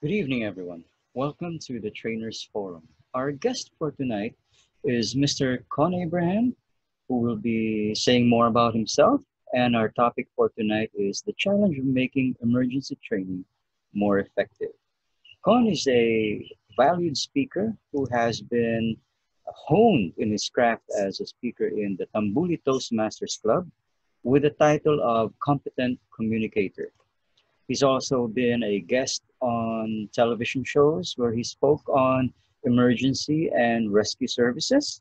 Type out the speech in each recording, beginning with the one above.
Good evening, everyone. Welcome to the Trainers Forum. Our guest for tonight is Mr. Con Abraham, who will be saying more about himself. And our topic for tonight is the challenge of making emergency training more effective. Con is a valued speaker who has been honed in his craft as a speaker in the Tambuli Toastmasters Club with the title of Competent Communicator. He's also been a guest on television shows where he spoke on emergency and rescue services.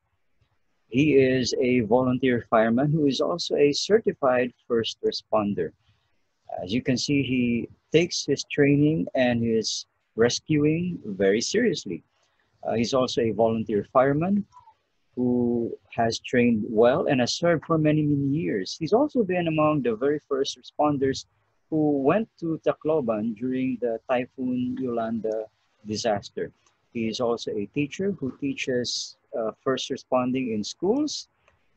He is a volunteer fireman who is also a certified first responder. As you can see, he takes his training and his rescuing very seriously. He's also a volunteer fireman who has trained well and has served for many, many years. He's also been among the very first responders who went to Tacloban during the Typhoon Yolanda disaster. He is also a teacher who teaches first responding in schools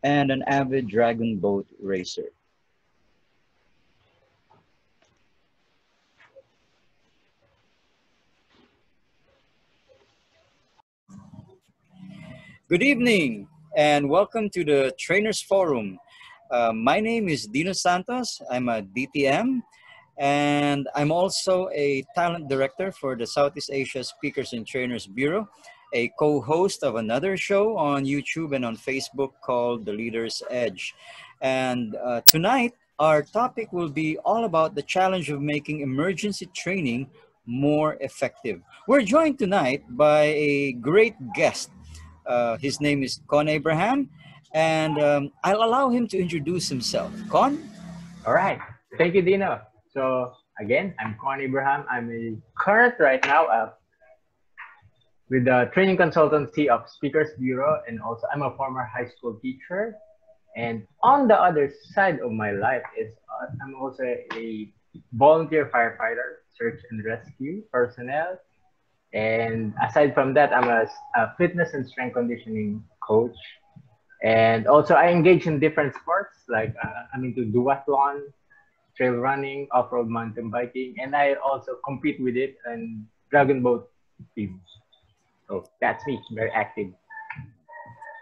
and an avid dragon boat racer. Good evening and welcome to the Trainers Forum. My name is Dino Santos. I'm a DTM and I'm also a talent director for the Southeast Asia Speakers and Trainers Bureau, a co host of another show on YouTube and on Facebook called The Leader's Edge. And tonight, our topic will be all about the challenge of making emergency training more effective. We're joined tonight by a great guest. His name is Con Abraham, and I'll allow him to introduce himself. Con? All right. Thank you, Dino. So again, I'm Con Abraham. I'm a current right now with the training consultancy of Speakers Bureau, and also I'm a former high school teacher. And on the other side of my life is I'm also a volunteer firefighter, search and rescue personnel. And aside from that, I'm a fitness and strength conditioning coach. And also, I engage in different sports like I'm into duathlon, trail running, off-road mountain biking, and I also compete with it and dragon boat teams. So that's me, very active.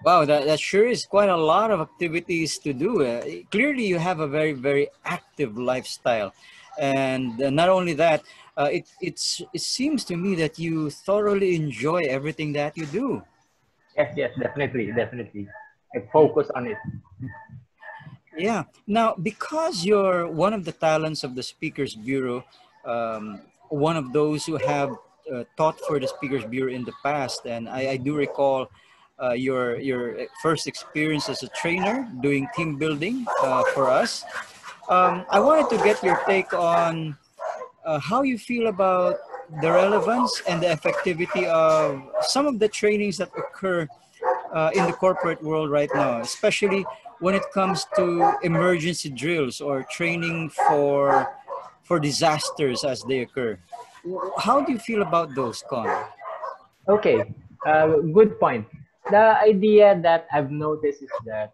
Wow, that sure is quite a lot of activities to do. Clearly, you have a very, very active lifestyle. And not only that, it seems to me that you thoroughly enjoy everything that you do. Yes, yes, definitely, definitely. I focus on it. Yeah. Now, because you're one of the talents of the Speakers Bureau, one of those who have taught for the Speakers Bureau in the past, and I do recall your first experience as a trainer doing team building for us. I wanted to get your take on how you feel about the relevance and the effectivity of some of the trainings that occur in the corporate world right now, especially when it comes to emergency drills or training for disasters as they occur. How do you feel about those, Con? Okay, good point. The idea that I've noticed is that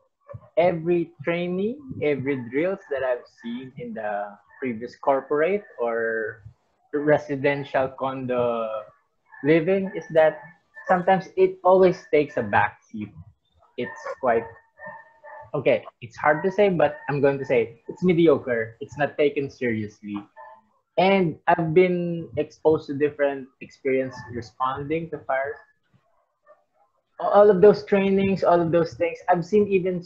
every training, every drills that I've seen in the previous corporate or residential condo living is that sometimes it always takes a backseat. It's quite okay. It's hard to say, but I'm going to say it's mediocre. It's not taken seriously. And I've been exposed to different experience responding to fires, all of those trainings, all of those things. I've seen even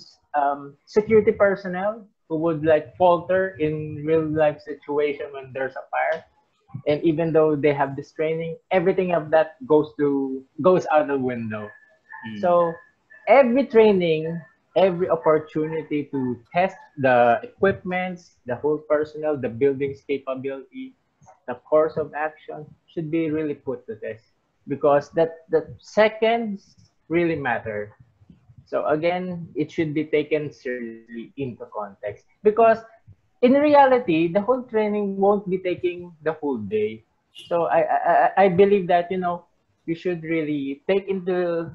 security personnel who would like falter in real life situation when there's a fire. And even though they have this training, everything of that goes out the window. Mm. So every training, every opportunity to test the equipments, the whole personnel, the building's capability, the course of action should be really put to test because that the seconds really matter. So again, it should be taken seriously into context because in reality, the whole training won't be taking the whole day. So I believe that you should really take into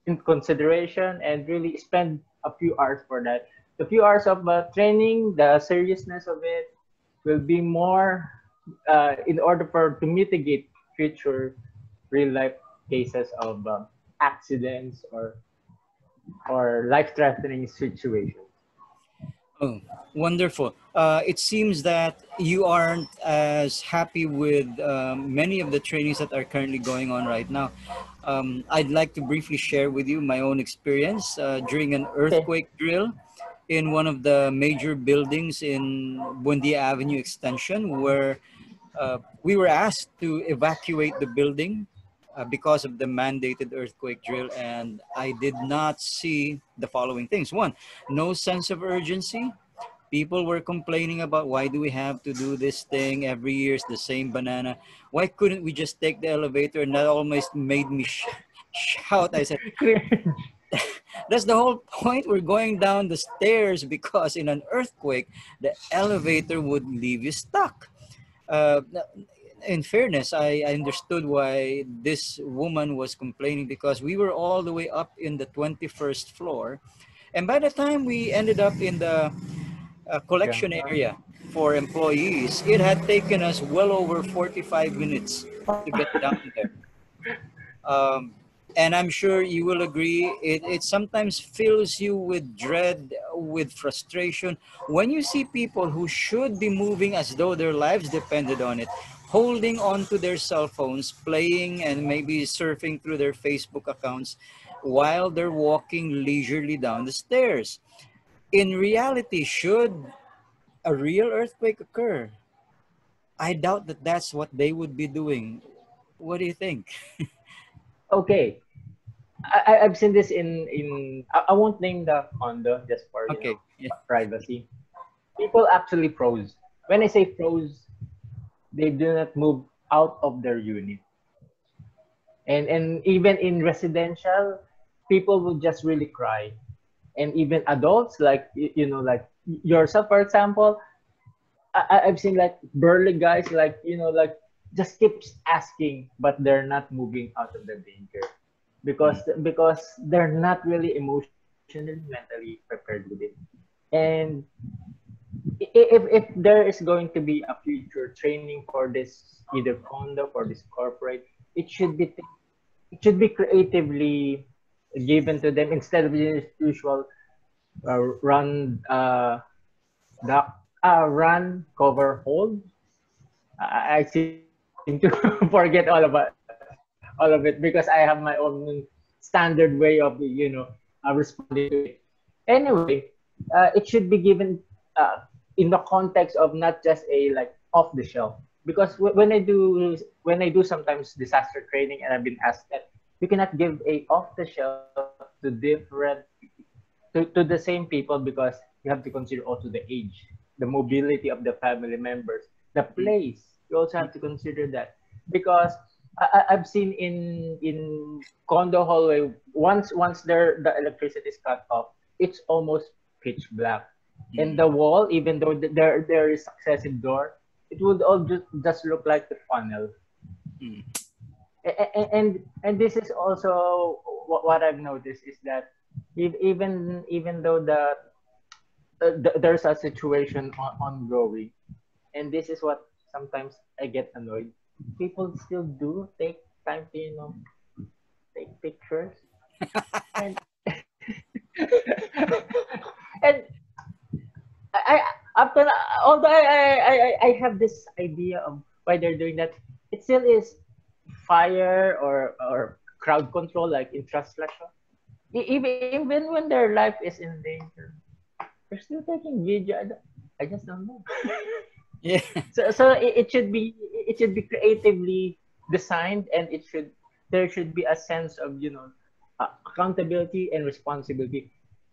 in consideration and really spend a few hours for that. The few hours of training, the seriousness of it will be more in order for to mitigate future real life cases of accidents or life threatening situations. Oh, wonderful. It seems that you aren't as happy with many of the trainings that are currently going on right now. I'd like to briefly share with you my own experience during an Okay. earthquake drill in one of the major buildings in Buendia Avenue Extension, where we were asked to evacuate the building because of the mandated earthquake drill, and I did not see the following things. One, no sense of urgency. People were complaining about, why do we have to do this thing every year? It's the same banana. Why couldn't we just take the elevator? And that almost made me shout. I said, that's the whole point. We're going down the stairs because in an earthquake, the elevator would leave you stuck. Uh, in fairness, I understood why this woman was complaining, because we were all the way up in the 21st floor. And by the time we ended up in the collection area for employees, it had taken us well over 45 minutes to get down there. Um, and I'm sure you will agree, it sometimes fills you with dread, with frustration, when you see people who should be moving as though their lives depended on it, holding on to their cell phones, playing and maybe surfing through their Facebook accounts while they're walking leisurely down the stairs. In reality, should a real earthquake occur, I doubt that that's what they would be doing. What do you think? Okay. I've seen this I won't name the condo just for Okay. Yeah. privacy. People actually froze. When I say froze, they do not move out of their unit. And even in residential, people will just really cry. And even adults, like like yourself, for example, I've seen like burly guys, like just keeps asking, but they're not moving out of the danger Mm, because they're not really emotionally, mentally prepared with it. And if there is going to be a future training for this, either condo, for this corporate, it should be it should be creatively given to them instead of the usual run the run cover hold. I seem to forget all of it because I have my own standard way of responding to it. Anyway, it should be given in the context of not just a like off the shelf. Because when I do sometimes disaster training, and I've been asked that you cannot give a off the shelf to different to the same people, because you have to consider also the age, the mobility of the family members, the mm, place. You also have to consider that because I've seen in condo hallway, once the electricity is cut off, it's almost pitch black, and mm, the wall, even though there is successive door, it would all just look like the funnel. mm, And this is also what I've noticed is that even though there's a situation ongoing, and this is what sometimes I get annoyed. People still do take time to take pictures, and and I after although I have this idea of why they're doing that, it still is fire or crowd control like in translation. Even when their life is in danger, they're still taking video. I just don't know. yeah. So it should be creatively designed, and there should be a sense of accountability and responsibility,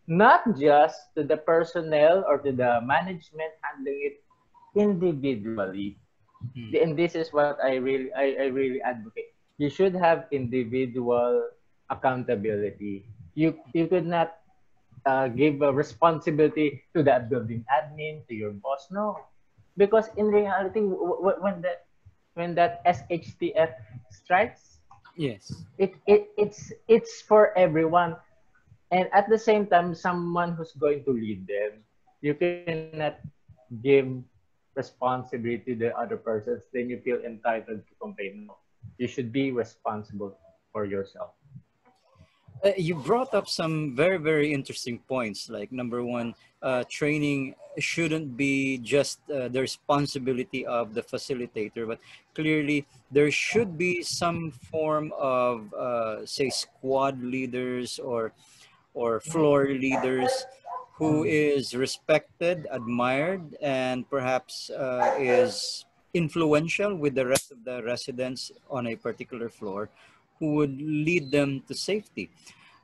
not just to the personnel or to the management handling it individually. Mm, And this is what I really advocate. You should have individual accountability. You could not give a responsibility to that building admin, to your boss. No, because in reality, when that SHTF strikes, yes. it's for everyone. And at the same time, someone who's going to lead them, you cannot give responsibility to the other persons. Then you feel entitled to complain. No, You should be responsible for yourself. You brought up some very, very interesting points. Like number one, training shouldn't be just the responsibility of the facilitator, but clearly there should be some form of, say, squad leaders or floor leaders who is respected, admired, and perhaps is influential with the rest of the residents on a particular floor who would lead them to safety.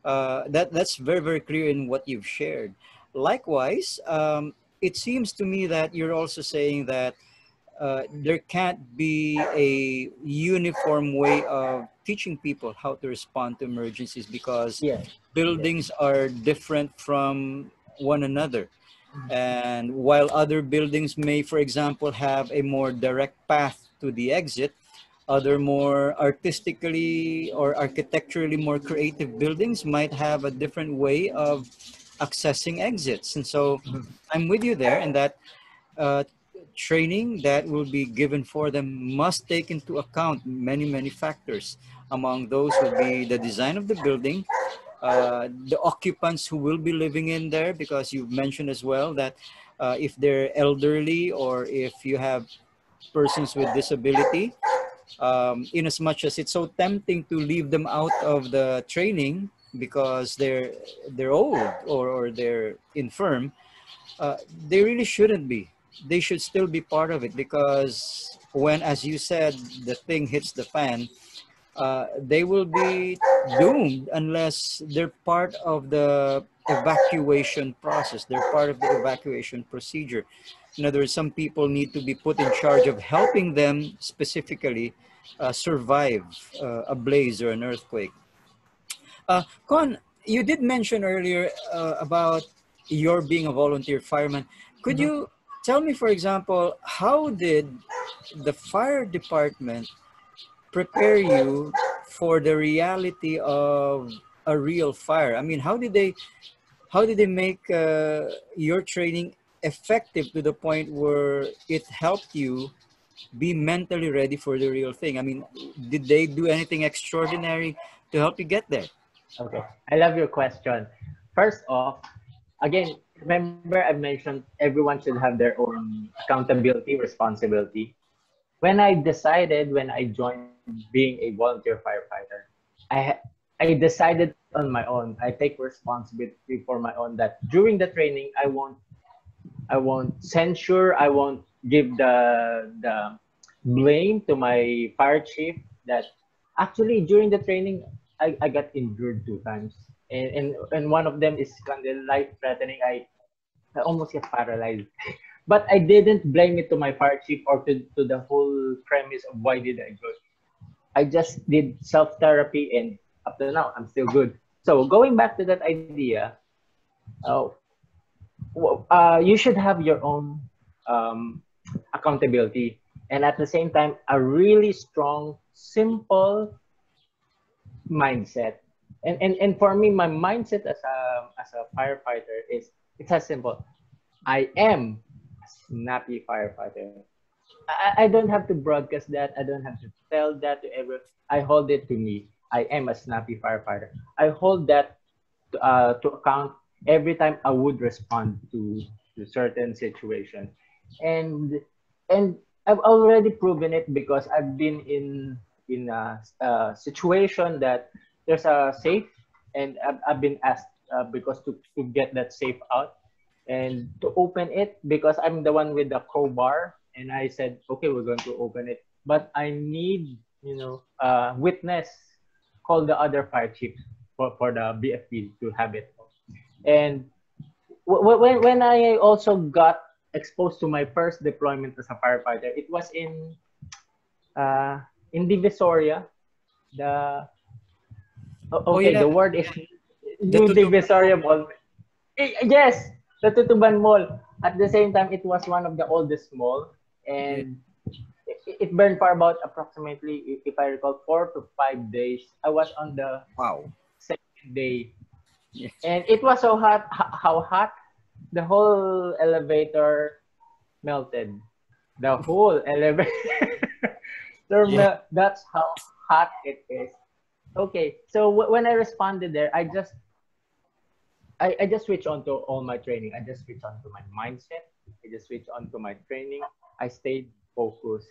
That's very, very clear in what you've shared. Likewise, it seems to me that you're also saying that there can't be a uniform way of teaching people how to respond to emergencies because Yes. Yes. buildings are different from one another. And while other buildings may, for example, have a more direct path to the exit, other more artistically or architecturally more creative buildings might have a different way of accessing exits. And so I'm with you there in that uh, training that will be given for them must take into account many, many factors. Among those will be the design of the building, the occupants who will be living in there, because you've mentioned as well that if they're elderly or if you have persons with disability, in as much as it's so tempting to leave them out of the training because they're old or they're infirm, they really shouldn't be. They should still be part of it because when, as you said, the thing hits the fan, they will be doomed unless they're part of the evacuation process. They're part of the evacuation procedure. In other words, some people need to be put in charge of helping them specifically survive a blaze or an earthquake. Con, you did mention earlier about your being a volunteer fireman. Could Mhm. you tell me, for example, how did the fire department prepare you for the reality of a real fire? I mean, how did they make your training effective to the point where it helped you be mentally ready for the real thing? I mean, did they do anything extraordinary to help you get there? Okay. I love your question. First off, again, remember I mentioned everyone should have their own accountability, responsibility. When I joined being a volunteer firefighter, I decided on my own. I take responsibility for my own that during the training I won't censure, I won't give the blame to my fire chief that actually during the training I got injured 2 times. And one of them is kind of life threatening. I almost get paralyzed. But I didn't blame it to my fire chief or to the whole premise of why did I go. I just did self therapy, and up to now I'm still good. So going back to that idea, uh, you should have your own um, accountability, and at the same time a really strong, simple mindset. And for me, my mindset as a firefighter is it's as simple. I am a snappy firefighter. I don't have to broadcast that. I don't have to tell that to everyone. I hold it to me. I am a snappy firefighter. I hold that to account every time I would respond to certain situation, and and I've already proven it because I've been in a situation that there's a safe, and I've been asked because to get that safe out and to open it because I'm the one with the crowbar, and I said okay, we're going to open it, but I need witness, call the other fire chiefs for the BFP to have it. And when I also got exposed to my first deployment as a firefighter, it was uh, in Divisoria. The Oh okay, yeah, the word is the New Tutuban Divisoria Mall. Mall. Yes, the Tutuban Mall. At the same time, it was one of the oldest mall, Yeah. and it burned for about approximately, if I recall, 4 to 5 days. I was on the Wow. second day, Yeah. and it was so hot. How hot? The whole elevator melted. The whole elevator. Yeah. That's how hot it is. Okay, so when I responded there, I just switch on to all my training. I just switch on to my mindset. I just switch on to my training. I stayed focused.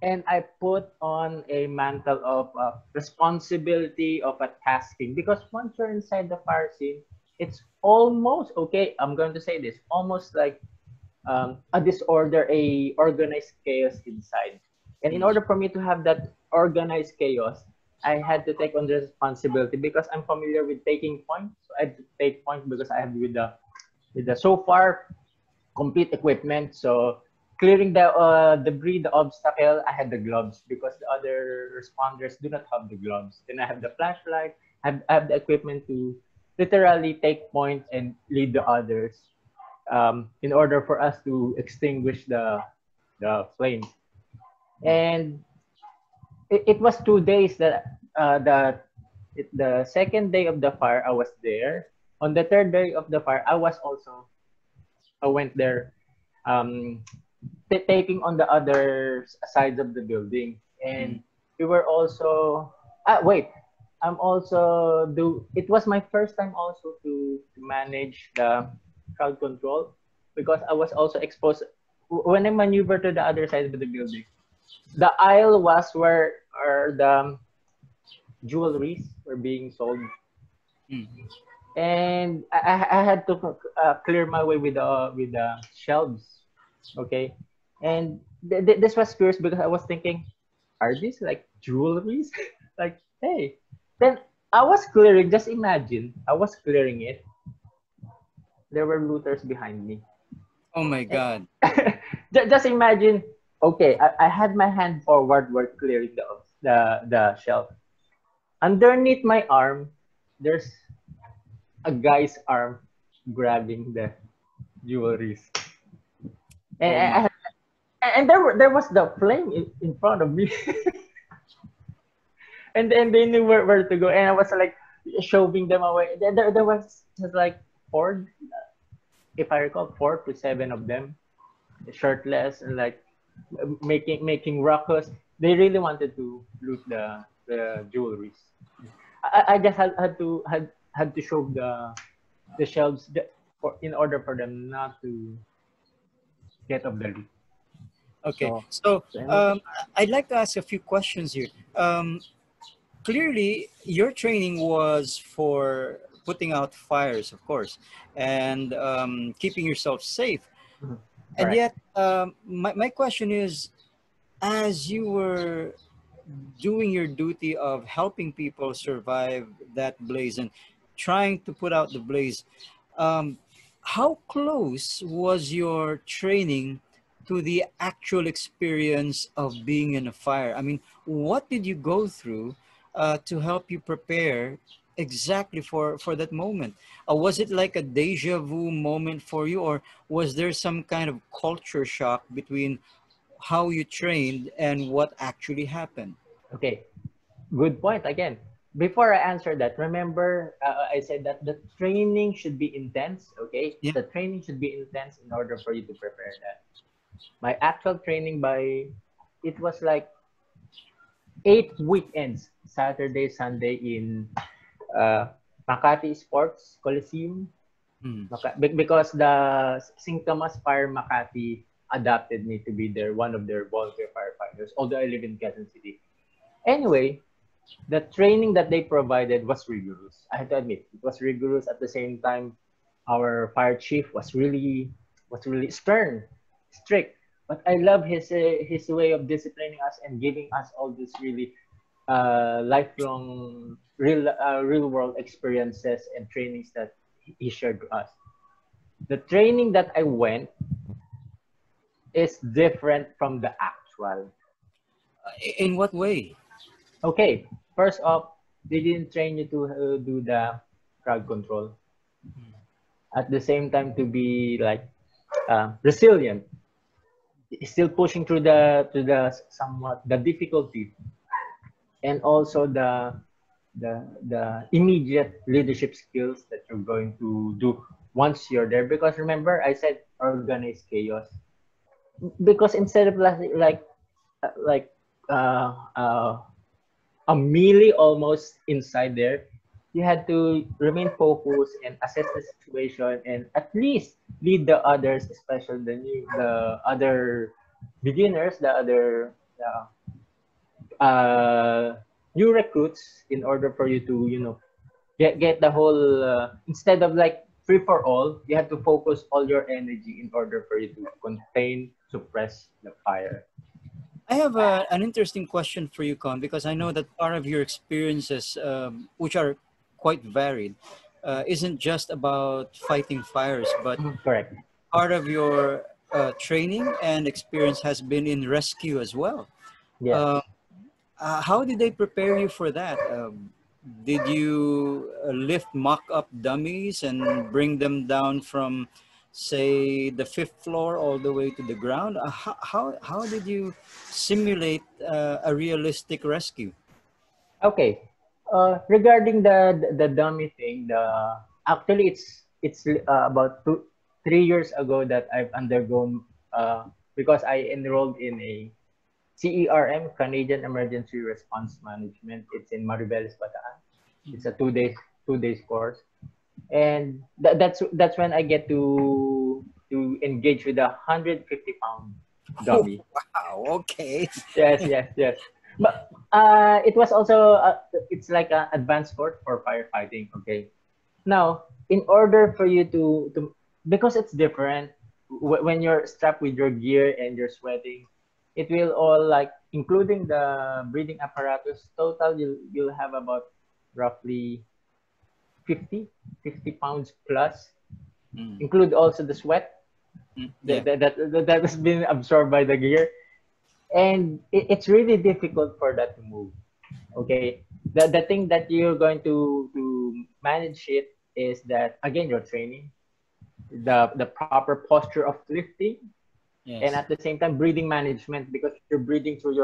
And I put on a mantle of responsibility of a tasking because once you're inside the fire scene, it's almost okay. I'm going to say this almost like a disorder, a organized chaos inside. And in Mm. order for me to have that organized chaos, I had to take on the responsibility because I'm familiar with taking points. So I had to take points because I have with the so far complete equipment. So clearing the debris, the obstacle, I had the gloves because the other responders do not have the gloves. Then I have the flashlight. I have the equipment to literally take points and lead the others in order for us to extinguish the flames. Mm. And it was 2 days that the second day of the fire I was there. On the third day of the fire, I went there, um, taking on the other sides of the building, Mm. and we were also wait. I'm also do. It was my first time also to manage the crowd control because I was also exposed when I maneuver to the other side of the building. The aisle was where the jewelries were being sold, Mm. and I had to clear my way with the shelves. Okay, and this was curious because I was thinking, are these like jewelries? Like, hey, then I was clearing. Just imagine, I was clearing it. There were looters behind me. Oh my Eh, God. just imagine. Okay, I had my hand forward, while clearing the shelf. Underneath my arm, there's a guy's arm grabbing the jewelries, and Oh my. there was the flame in front of me, and they knew where to go, and I was like shoving them away. There was just like four, if I recall, 4 to 7 of them, shirtless and like making ruckus. They really wanted to loot the jewelries. I just had to shove the shelves for in order for them not to get off the loot. Okay. So, So so anyway. I'd like to ask a few questions here. Clearly, your training was for putting out fires, of course, and keeping yourself safe. Mhm. And Right. yet, my question is, as you were doing your duty of helping people survive that blaze and trying to put out the blaze, um, how close was your training to the actual experience of being in a fire? I mean, what did you go through to help you prepare exactly for that moment? Was it like a deja vu moment for you, or was there some kind of culture shock between how you trained and what actually happened? Okay. Good point again. Before I answer that, remember I said that the training should be intense. Okay, Yeah. the training should be intense in order for you to prepare that. My actual training by it was like 8 weekends, Saturday, Sunday in uh, Makati Sports Coliseum, Mm. because the St. Thomas Fire Makati adopted me to be one of their volunteer firefighters. Although I live in Quezon City. Anyway, the training that they provided was rigorous. I have to admit, it was rigorous. At the same time, our fire chief was really stern, strict. But I love his way of disciplining us and giving us all these really lifelong real world experiences and trainings that he shared to us. The training that I went is different from the actual. In what way? Okay, first off, they didn't train you to do the crowd control. At the same time, to be like resilient, still pushing through the somewhat the difficulty, and also the immediate leadership skills that you're going to do once you're there. Because remember, I said organized chaos. Because instead of like uh, uh, a melee almost inside there. You had to remain focused and assess the situation and at least lead the others, especially the other beginners, the other new recruits, in order for you to get the whole instead of like free for all, you have to focus all your energy in order for you to contain, suppress the fire. I have an interesting question for you, Con, because I know that part of your experiences, which are quite varied, isn't just about fighting fires, but Mhm, correct. part of your training and experience has been in rescue as well. Uh, Yes. how did they prepare you for that? Did you lift mock-up dummies and bring them down from, say, the fifth floor all the way to the ground? How did you simulate a realistic rescue? Okay. Regarding the dummy thing, the actually it's about 3 years ago that I've undergone because I enrolled in a CERM, Canadian Emergency Response Management. It's in Maribeles, Bataan. It's a 2 days course, and that's when I get to engage with a 150-pound dummy. Wow, okay. Yes, yes, yes. But it was also it's like an advanced course for firefighting. Okay. Now, in order for you to because it's different when you're strapped with your gear and you're sweating, it will all like including the breathing apparatus. Total, you'll have about roughly 50 pounds plus. Mm, Include also the sweat yeah. that has been absorbed by the gear, and it's really difficult for that to move. Okay, the thing that you're going to manage it is that again your training, the proper posture of lifting, and Yes. at the same time breathing management because you're breathing through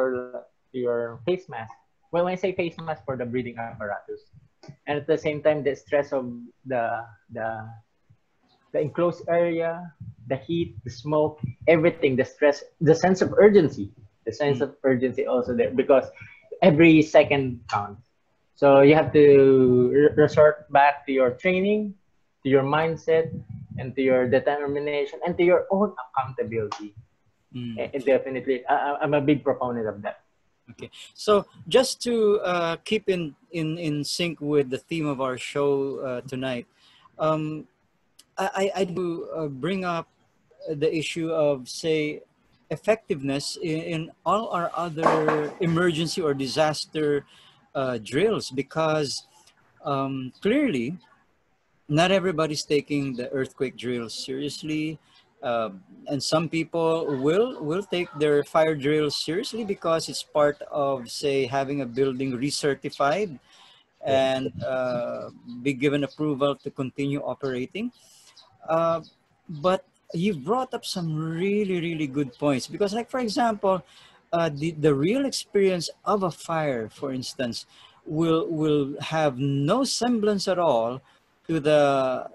your face mask. When I say face mask, for the breathing apparatus, and at the same time the stress of the the the enclosed area, the heat, the smoke, everything, the stress, the sense of urgency, Mm, also there because every second counts. So you have to resort back to your training, to your mindset, and to your determination, and to your own accountability. mm. And definitely, I'm a big proponent of that. Okay. So just to keep in sync with the theme of our show tonight, um, I do bring up the issue of, say, effectiveness in all our other emergency or disaster drills, because clearly not everybody's taking the earthquake drills seriously, and some people will take their fire drills seriously because it's part of, say, having a building recertified Yes. and be given approval to continue operating. uh, but you brought up some really, really good points, because, like, for example, the real experience of a fire, for instance, will have no semblance at all to the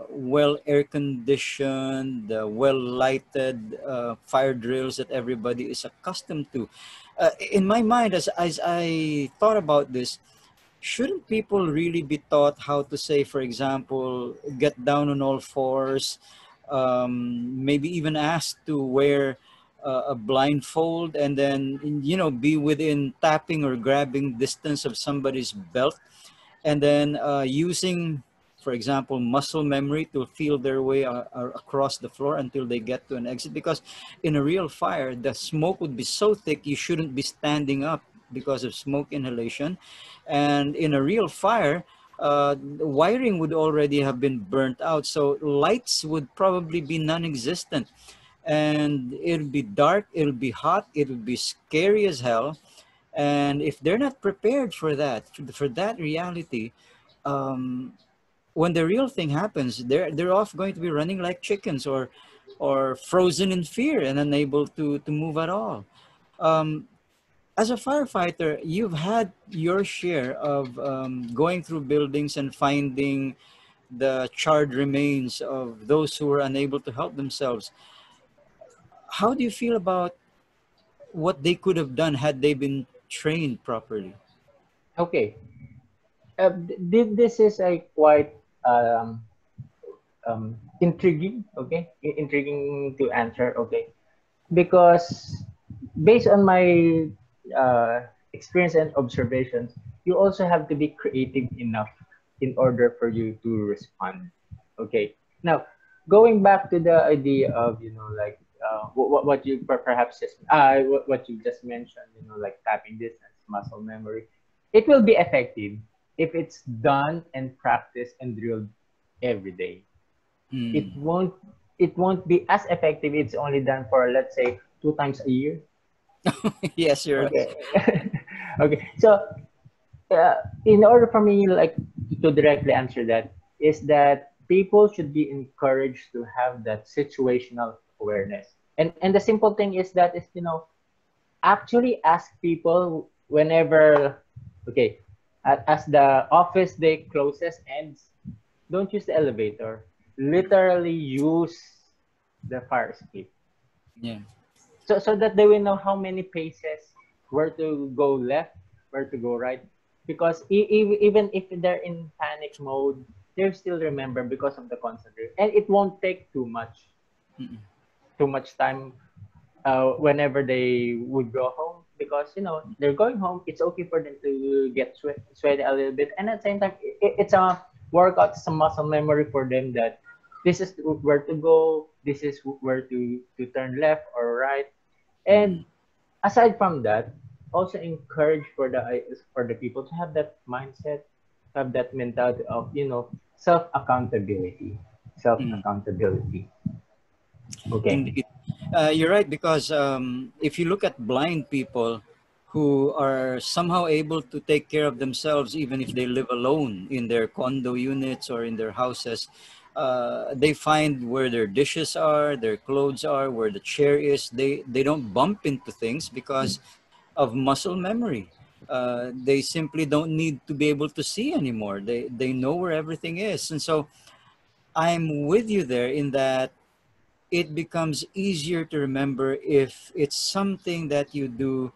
well air conditioned, the well lighted fire drills that everybody is accustomed to. In my mind, as I thought about this, shouldn't people really be taught how to, say, for example, get down on all fours, maybe even asked to wear a blindfold, and then, be within tapping or grabbing distance of somebody's belt, and then using, for example, muscle memory to feel their way across the floor until they get to an exit? Because in a real fire, the smoke would be so thick you shouldn't be standing up because of smoke inhalation. And in a real fire, the wiring would already have been burnt out, so lights would probably be non-existent, and it'll be dark, it'll be hot, it'll be scary as hell. And if they're not prepared for that, for that reality, um, when the real thing happens, they're off going to be running like chickens, or frozen in fear and unable to move at all. Um, as a firefighter, you've had your share of going through buildings and finding the charred remains of those who were unable to help themselves. How do you feel about what they could have done had they been trained properly? Okay. This is a quite intriguing. Okay, intriguing to answer. Okay, because based on my experience and observations, you also have to be creative enough in order for you to respond. Okay. Now, going back to the idea of, like, what you perhaps just what you just mentioned, like tapping distance, muscle memory, it will be effective if it's done and practiced and drilled every day. it Mm. won't it won't be as effective if it's only done for, let's say, 2 times a year. Yes, you're right. Okay. Okay, so in order for me, like, to directly answer that, is that people should be encouraged to have that situational awareness. And the simple thing is that is, actually ask people whenever, okay, as the office day closes ends, don't use the elevator. Literally use the fire escape. Yeah. So that they will know how many paces, where to go left, where to go right. Because even if they're in panic mode, they'll still remember because of the constant drill. And it won't take Mm-mm. too much time whenever they would go home, because they're going home. It's okay for them to get sweaty a little bit, and at the same time, it's a workout, it's a muscle memory for them that this is where to go, this is where to turn left or right. And Mm. aside from that, also encourage for the people to have that mindset, have that mentality of, self Mm. accountability. Okay. Indeed. You're right, because if you look at blind people who are somehow able to take care of themselves, even if they live alone in their condo units or in their houses, they find where their dishes are, their clothes are, where the chair is. They don't bump into things because of muscle memory. They simply don't need to be able to see anymore. They know where everything is. And so I'm with you there in that it becomes easier to remember if it's something that you do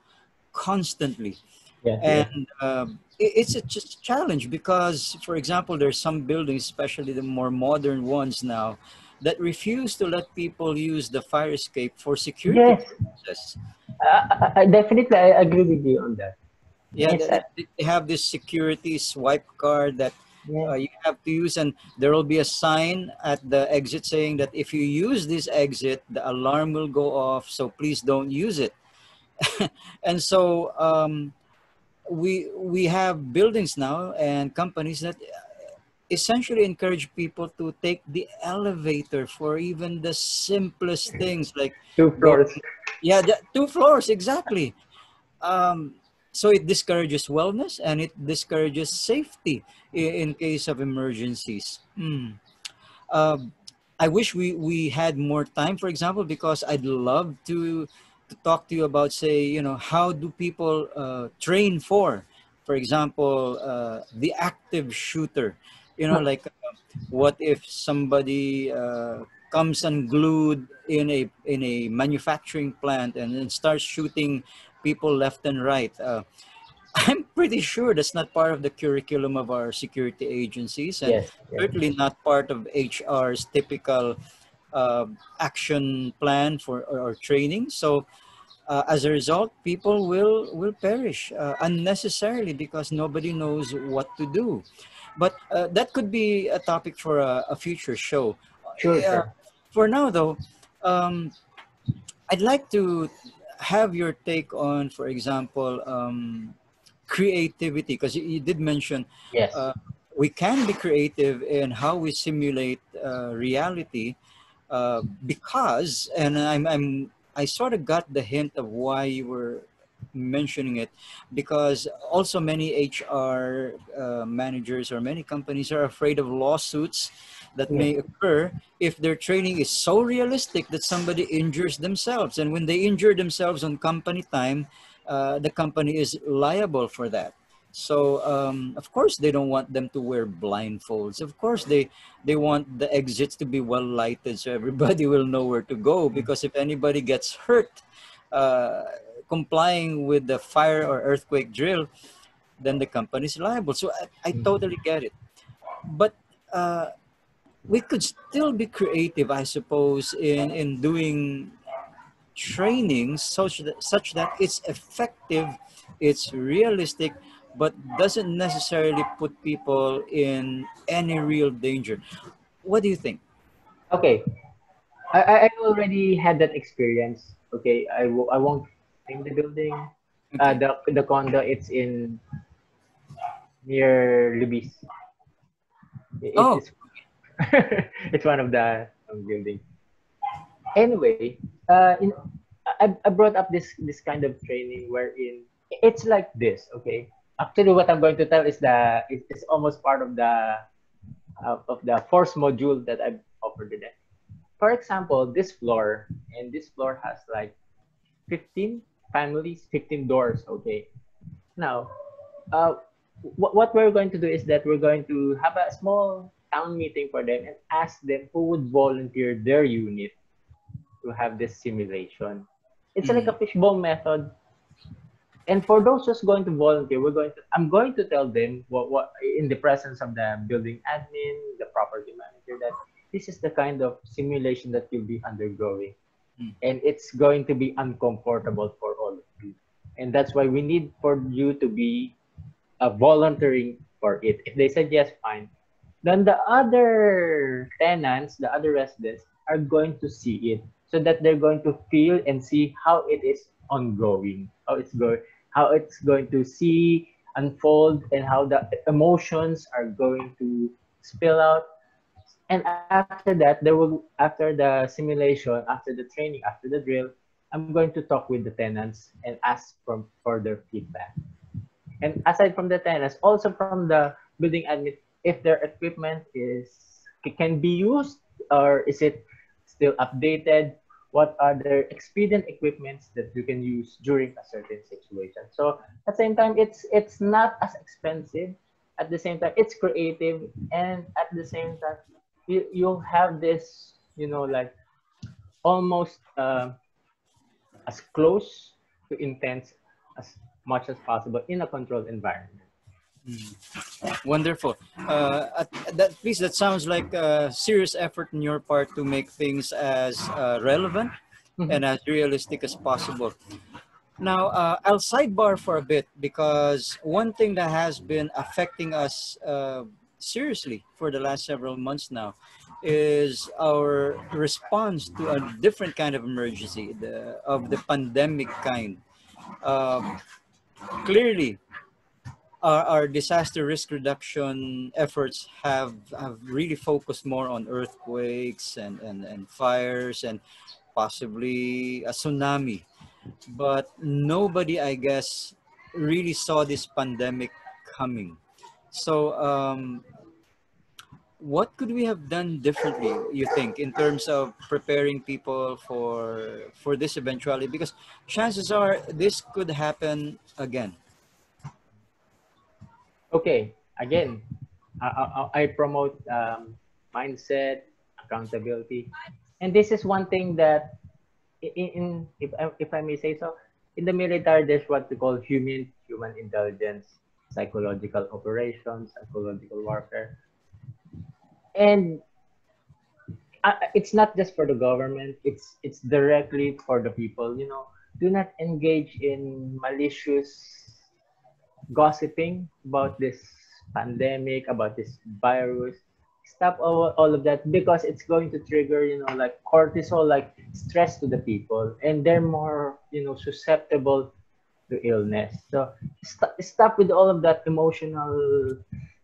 constantly. Yes, yes. And it's a just challenge because, for example, there's some buildings, especially the more modern ones now, that refuse to let people use the fire escape for security Yes. purposes. Definitely, I agree with you on that. Yeah, It's they have this security swipe card that yeah, you have to use, and there will be a sign at the exit saying that if you use this exit, the alarm will go off, so please don't use it. And so we have buildings now and companies that essentially encourage people to take the elevator for even the simplest things like two going, floors. yeah, 2 floors exactly. um, so it discourages wellness and it discourages safety in case of emergencies. Um, I wish we had more time, for example, because I'd love to talk to you about, say, how do people train for example, the active shooter. Like, what if somebody comes unglued in a manufacturing plant and then starts shooting people left and right? I'm pretty sure that's not part of the curriculum of our security agencies, and Yes, yes. certainly not part of HR's typical uh, action plan or training. So as a result, people will perish unnecessarily because nobody knows what to do. But that could be a topic for a future show. Sure, Uh, sure. for now, though, um, I'd like to have your take on, for example, creativity, because you did mention Yes. uh, we can be creative in how we simulate reality, because, and I sort of got the hint of why you were mentioning it, because also many HR managers or many companies are afraid of lawsuits that Yes. may occur if their training is so realistic that somebody injures themselves. And when they injure themselves on company time, the company is liable for that. So of course they don't want them to wear blindfolds. Of course they want the exits to be well lighted so everybody will know where to go. Because if anybody gets hurt uh, complying with the fire or earthquake drill, then the company is liable. So I totally get it. But uh, we could still be creative, I suppose, in doing trainings such that it's effective, it's realistic, but doesn't necessarily put people in any real danger. What do you think? Okay, I already had that experience. Okay, I won't name the building. Okay. The condo, it's in near Libis. Oh. It's it's one of the buildings. Anyway, I brought up this kind of training wherein it's like this. Okay, actually, what I'm going to tell is it's almost part of the force module that I've offered today. For example, this floor has like 15 families, 15 doors. Okay, now uh, what we're going to do is that we're going to have a small town meeting for them and ask them who would volunteer their unit to have this simulation. It's like a Mm, fishbowl method. And for those who's going to volunteer, I'm going to tell them what in the presence of the building admin, the property manager, that this is the kind of simulation that you'll be undergoing. mm, And it's going to be uncomfortable for all of you. And that's why we need for you to be volunteering for it. If they said yes, fine. Then the other tenants, the other residents are going to see it so that they're going to feel and see how it is ongoing, how it's going to see unfold and how the emotions are going to spill out. And after that, after the simulation, after the training, after the drill, I'm going to talk with the tenants and ask for their feedback. And aside from the tenants, also from the building admin, if their equipment can be used or is it still updated, what are their expedient equipments that you can use during a certain situation. So at the same time, it's not as expensive. At the same time, it's creative, and at the same time, you'll have this, like almost as close to intense as much as possible in a controlled environment. mm. Wonderful. At least that sounds like a serious effort on your part to make things as relevant and as realistic as possible. Now, I'll sidebar for a bit because one thing that has been affecting us seriously for the last several months now is our response to a different kind of emergency, of the pandemic kind. Um, Clearly, our disaster risk reduction efforts have really focused more on earthquakes and fires and possibly a tsunami. But nobody, I guess, really saw this pandemic coming. So, what could we have done differently, you think, in terms of preparing people for this eventuality? Because chances are this could happen again. Okay, again, I promote mindset, accountability, and this is one thing that, if I may say so, in the military, there's what we call human intelligence, psychological operations, psychological warfare, and it's not just for the government. It's directly for the people. Do not engage in malicious gossiping about this pandemic, about this virus. Stop all of that, because it's going to trigger, like cortisol, like stress to the people, and they're more, susceptible to illness. So stop with all of that emotional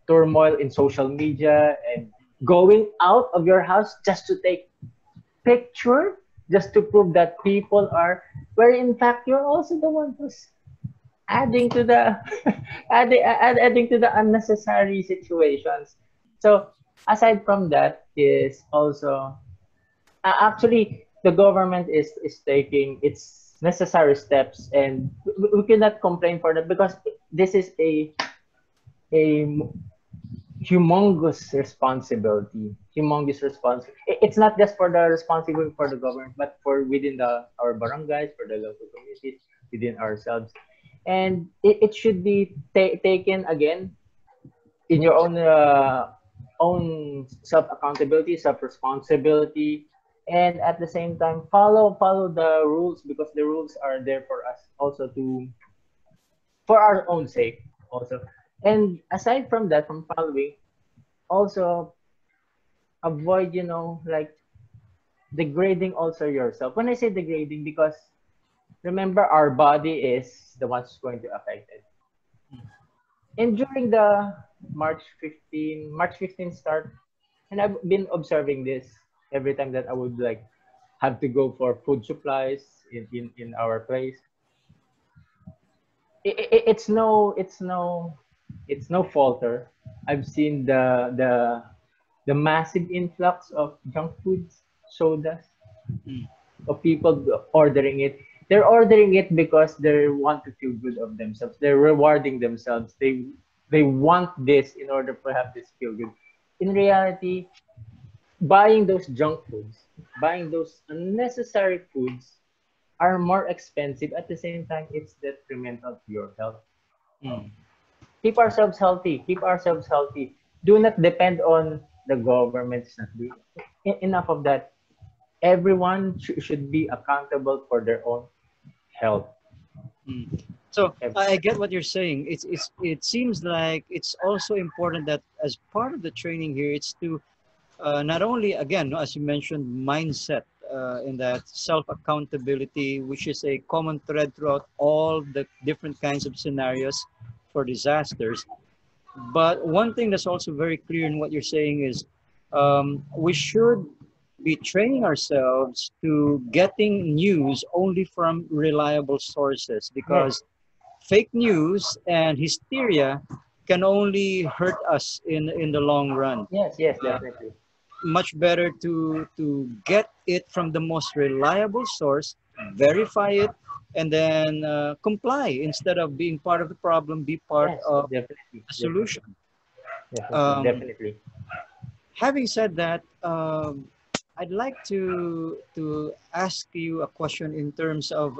turmoil in social media and going out of your house just to take picture, just to prove that people are, where in fact you're also the one who's adding to the adding to the unnecessary situations. So aside from that is also, actually the government is taking its necessary steps, and we cannot complain for that, because this is a humongous responsibility. It's not just for the responsibility for the government, but for within our barangays, for the local communities, within ourselves. and it should be taken again in your own self accountability, self responsibility, and at the same time follow the rules, because the rules are there for us also to for our own sake also. And aside from that, from following, also avoid, like degrading also yourself. When I say degrading, because remember our body is the one's going to affect it. And during the March 15 start, and I've been observing this every time that I would like have to go for food supplies in our place. It's no falter. I've seen the massive influx of junk foods, sodas, Mm, of people ordering it. They're ordering it because they want to feel good of themselves. They're rewarding themselves. They want this in order to have this feel good. In reality, buying those junk foods, buying those unnecessary foods are more expensive. At the same time, it's detrimental to your health. mm, Keep ourselves healthy. Keep ourselves healthy. Do not depend on the government. It's not doing enough of that. Everyone should be accountable for their own health. mm. So Ev- I get what you're saying. It seems like it's also important that as part of the training here, it's to not only, again, as you mentioned, mindset in that self accountability, which is a common thread throughout all the different kinds of scenarios for disasters. But one thing that's also very clear in what you're saying is we should be training ourselves to getting news only from reliable sources, Yes, because fake news and hysteria can only hurt us in the long run. yes, Uh, definitely. Much better to get it from the most reliable source, verify it, and then comply instead of being part of the problem. Be part Yes, of definitely, the definitely, solution. definitely, Um, definitely. Having said that, I'd like to ask you a question in terms of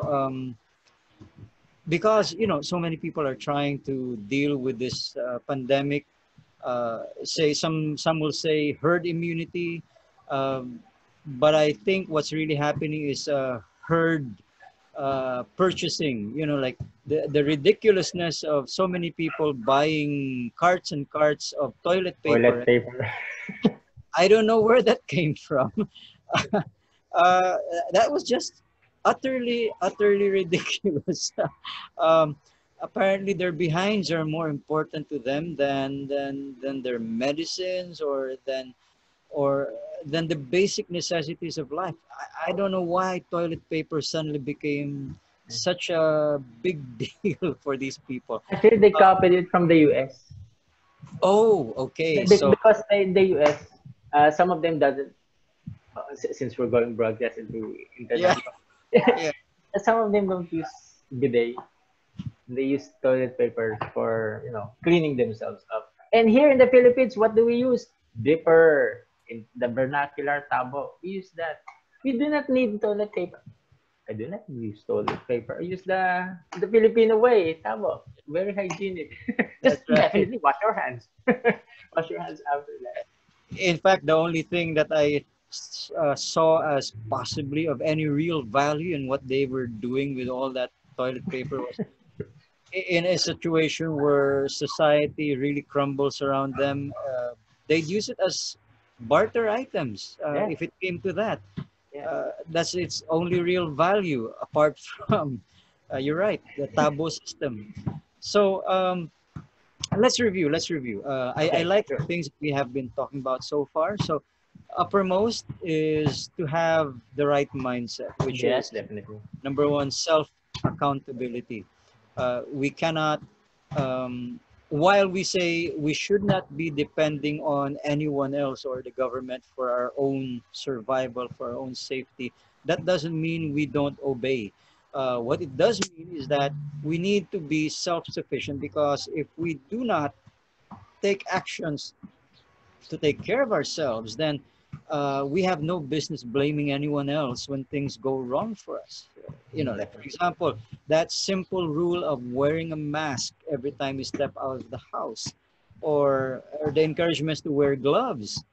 because so many people are trying to deal with this pandemic. Say some will say herd immunity, um, but I think what's really happening is herd purchasing. Like the ridiculousness of so many people buying carts and carts of toilet paper. Toilet paper. I don't know where that came from. uh, that was just utterly ridiculous. um, Apparently, their behinds are more important to them than their medicines or than the basic necessities of life. I don't know why toilet paper suddenly became such a big deal for these people. Actually, they Uh, copied it from the US. oh, okay. So Because the US, some of them doesn't. Since we're going broadcast into yeah, international, yeah. some of them don't use bidet. They use toilet paper for cleaning themselves up. And here in the Philippines, what do we use? Dipper, in the vernacular tabo. We use that. We do not need toilet paper. I do not use toilet paper. I use the Filipino way, tabo. Very hygienic. That's Just right. definitely wash your hands. Wash your hands after that. In fact, the only thing that I saw as possibly of any real value in what they were doing with all that toilet paper was in a situation where society really crumbles around them. They'd use it as barter items Yes, if it came to that. yes. That's its only real value apart from, you're right, the tabo system. So let's review. Let's review. I Okay, like the sure. things that we have been talking about so far. So, uppermost is to have the right mindset, which Yes, is definitely. number one, self accountability. We cannot, um, while we say we should not be depending on anyone else or the government for our own survival, for our own safety, that doesn't mean we don't obey. What it does mean is that we need to be self sufficient, because if we do not take actions to take care of ourselves, then we have no business blaming anyone else when things go wrong for us. Like for Definitely. example, that simple rule of wearing a mask every time you step out of the house, or the encouragements to wear gloves,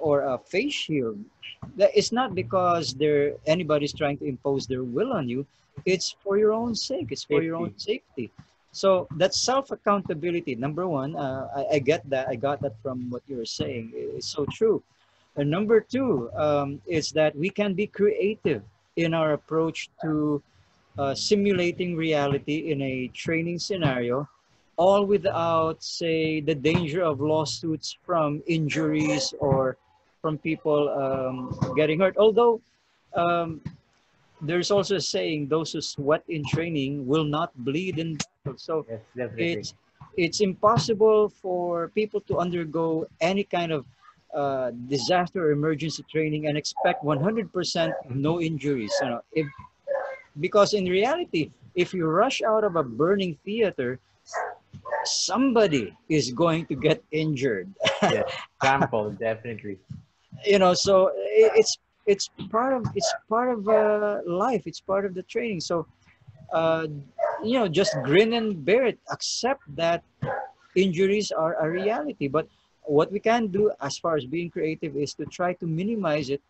or a face shield. That it's not because anybody's trying to impose their will on you. It's for your own sake. It's for your own Safety. safety. So that's self accountability. Number one, I get that. I got that from what you were saying. It's so true. And number two is that we can be creative in our approach to simulating reality in a training scenario, all without, say, the danger of lawsuits from injuries or from people getting hurt. Although um, there's also a saying, those who sweat in training will not bleed in battle. So Yes, definitely. it's it's impossible for people to undergo any kind of disaster or emergency training and expect 100% no injuries. If because in reality, if you rush out of a burning theater, somebody is going to get injured. Yes, trample, definitely. So it's part of life. It's part of the training. So uh, just grin and bear it. Accept that injuries are a reality. But what we can do as far as being creative is to try to minimize it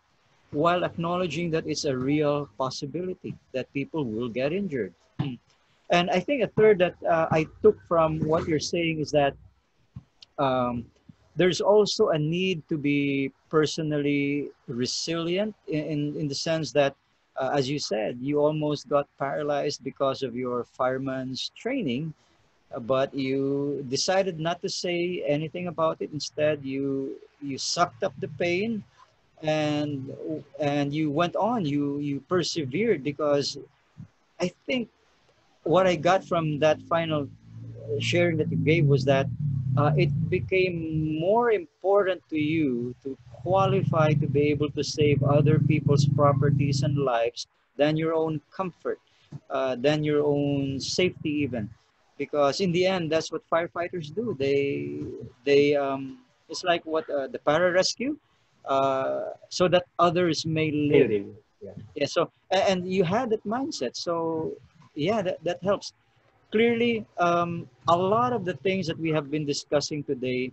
while acknowledging that it's a real possibility that people will get injured. And I think a third that I took from what you're saying is that um, there's also a need to be personally resilient in the sense that, as you said, you almost got paralyzed because of your fireman's training, but you decided not to say anything about it. Instead, you sucked up the pain and you went on. You persevered because I think what I got from that final sharing that you gave was that it became more important to you to qualify to be able to save other people's properties and lives than your own comfort, than your own safety even, because in the end that's what firefighters do. They it's like what the pararescue, so that others may May live. live. Yeah, Yeah, so and you had that mindset, so yeah, that helps. Clearly, a lot of the things that we have been discussing today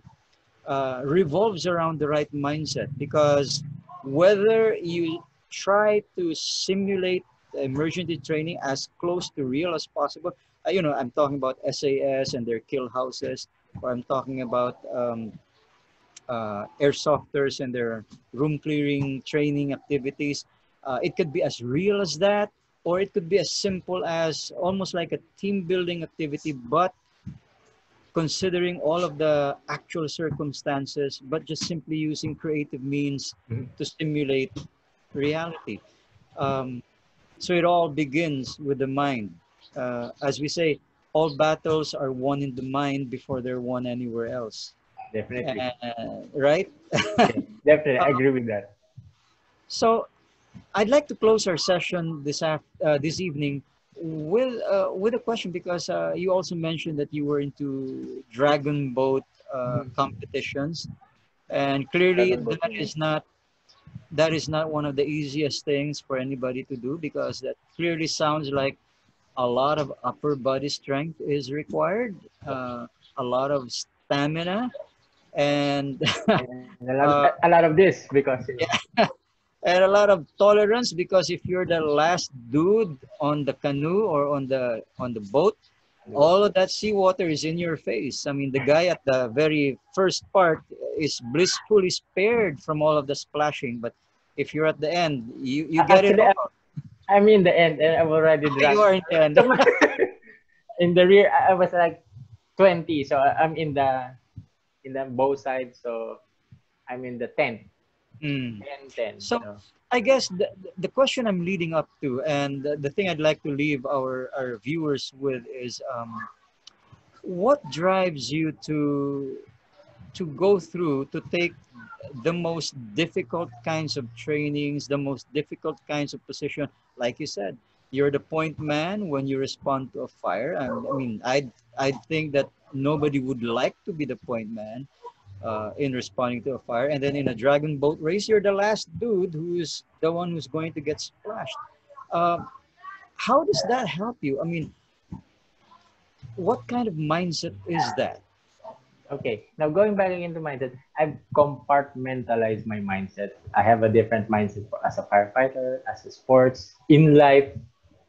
revolves around the right mindset, because whether you try to simulate emergency training as close to real as possible, I'm talking about SAS and their kill houses, or I'm talking about airsofters and their room clearing training activities. It could be as real as that, or it could be as simple as almost like a team building activity, but considering all of the actual circumstances, but just simply using creative means mhm, to stimulate reality. Um, so it all begins with the mind. As we say, all battles are won in the mind before they're won anywhere else. definitely. Right? Yes, definitely. I agree with that. So I'd like to close our session this evening with a question, because you also mentioned that you were into dragon boat Mhm. competitions, and clearly Dragon boat that is not one of the easiest things for anybody to do, because that clearly sounds like a lot of upper body strength is required, Yes, a lot of stamina, and and a lot, uh, a lot of this because and a lot of tolerance, because if you're the last dude on the canoe or on the boat, all of that seawater is in your face. I mean, the guy at the very first part is blissfully spared from all of the splashing, but if you're at the end, you get it actually all. I'm in the end and I'm already You drunk. are in the end. So in the rear, I was like 20, so I'm in the bow side, so I'm in the 10, Mm. 10, 10. So So I guess the question I'm leading up to, and the thing I'd like to leave our viewers with is, what drives you to go through to take the most difficult kinds of trainings, the most difficult kinds of position. Like you said, you're the point man when you respond to a fire. I mean, I think that nobody would like to be the point man, in responding to a fire. And then in a dragon boat race, you're the last dude who's the one who's going to get splashed. Uh, how does that help you? I mean, what kind of mindset is that? Okay, now going back into mindset, I've compartmentalized my mindset. I have a different mindset as a firefighter, as a sports, in life,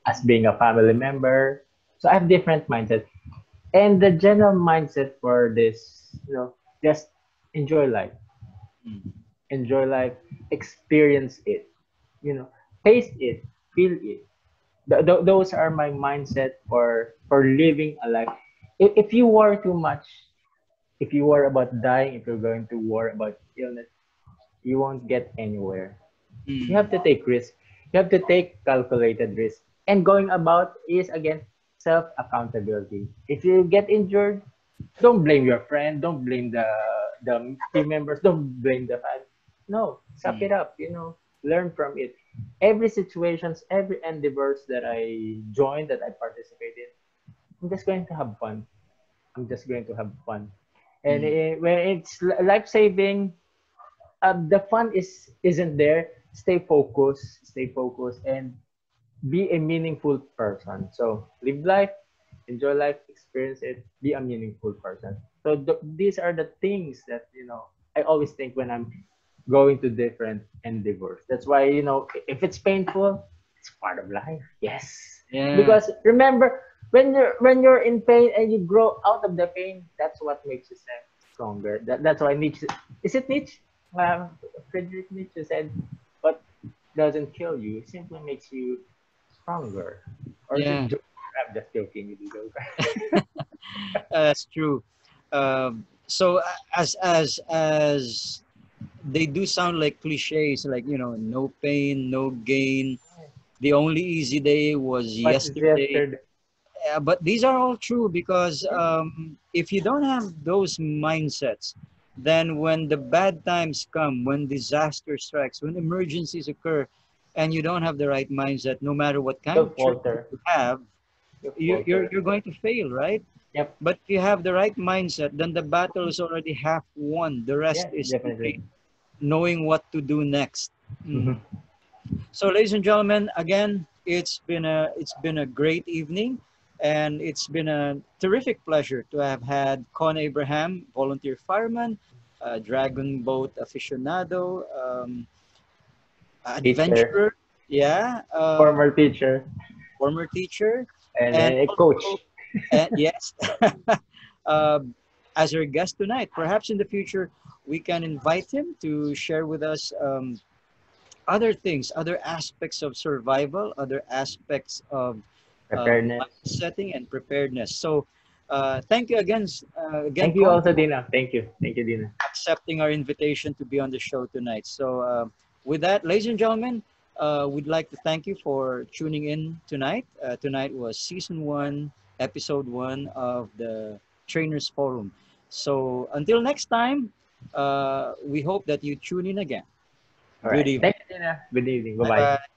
as being a family member. So I have different mindset. And the general mindset for this, just enjoy life. Mm, Enjoy life, experience it, you know, taste it, feel it. Those are my mindset for living a life. If you worry too much, if you worry about dying, if you're going to worry about illness, you won't get anywhere. You have mm, to take risk. You have to take calculated risk. And going about is again self accountability. If you get injured, don't blame your friend. Don't blame the team members. Don't blame the fan. No, suck mm, it up. Learn from it. Every situations, every endeavors that I join, that I participate in, I'm just going to have fun. I'm just going to have fun. And mm, when it's life saving, the fun isn't there. Stay focused, and be a meaningful person. So live life, enjoy life, experience it, be a meaningful person. So these are the things that I always think when I'm going to different endeavors. That's why if it's painful, it's part of life. Yes, yeah, because remember when you're in pain and you grow out of the pain, that's what makes you stronger. That's why Nietzsche is it Nietzsche? Friedrich Nietzsche said, "What doesn't kill you simply makes you stronger." Or is it yeah, Joker? I'm just joking with you, Joker. that's true. So as they do sound like cliches, like no pain, no gain. The only easy day was What is yesterday. yesterday? But these are all true because Yeah. if you don't have those mindsets, then when the bad times come, when disaster strikes, when emergencies occur, and you don't have the right mindset, no matter what kind You'll of training falter. you have, You'll you're falter. you're going to fail, right? Yep. But if you have the right mindset, then the battle is already half won. The rest Yeah, is definitely. simply knowing what to do next. Mm. Hmm. So, ladies and gentlemen, again, it's been a great evening, and it's been a terrific pleasure to have had Con Abraham, volunteer fireman, dragon boat aficionado, Teacher, adventurer, yeah, former teacher, former teacher, and and a also, coach. yes, uh, as our guest tonight. Perhaps in the future we can invite him to share with us. Other things, other aspects of survival, other aspects of Preparedness. mind setting and preparedness. So, thank you again, Thank you Con, also, for Dina. Thank you. Thank you, Dina. accepting our invitation to be on the show tonight. So, with that, ladies and gentlemen, we'd like to thank you for tuning in tonight. Tonight was season one, episode one of the Trainers Forum. So, until next time, we hope that you tune in again. All Good right. evening. Thank you, Dina. Good evening. Bye Bye bye. bye.